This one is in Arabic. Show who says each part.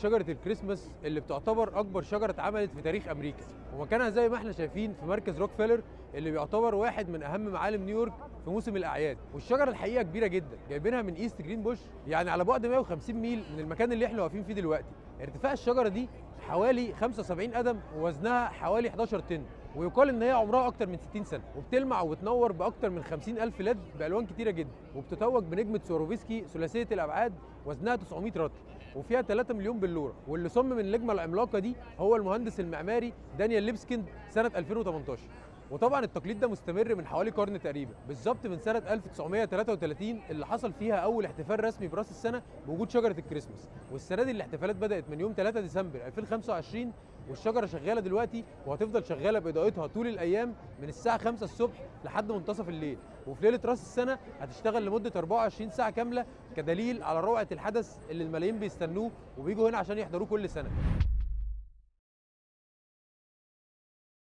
Speaker 1: شجرة الكريسماس اللي بتعتبر أكبر شجرة اتعملت في تاريخ أمريكا، ومكانها زي ما احنا شايفين في مركز روكفيلر اللي بيعتبر واحد من أهم معالم نيويورك في موسم الأعياد. والشجرة الحقيقة كبيرة جدا، جايبينها من إيست جرين بوش، يعني على بعد 150 ميل من المكان اللي احنا واقفين فيه دلوقتي. ارتفاع الشجرة دي حوالي 75 قدم ووزنها حوالي 11 طن، ويقال ان هي عمرها اكتر من 60 سنه، وبتلمع وبتنور باكتر من 50,000 ليد بالوان كتيره جدا، وبتتوج بنجمه سواروفسكي ثلاثيه الابعاد وزنها 900 رطل، وفيها 3 مليون بلوره. واللي صمم النجمه العملاقه دي هو المهندس المعماري دانيال ليبسكيند سنه 2018. وطبعا التقليد ده مستمر من حوالي قرن تقريبا، بالظبط من سنه 1933 اللي حصل فيها اول احتفال رسمي براس السنه بوجود شجره الكريسماس. والسنه دي الاحتفالات بدات من يوم 3 ديسمبر 2025، والشجره شغاله دلوقتي وهتفضل شغاله باضاءتها طول الايام من الساعه 5 الصبح لحد منتصف الليل. وفي ليله راس السنه هتشتغل لمده 24 ساعه كامله كدليل على روعه الحدث اللي الملايين بيستنوه وبيجوا هنا عشان يحضروه كل سنه.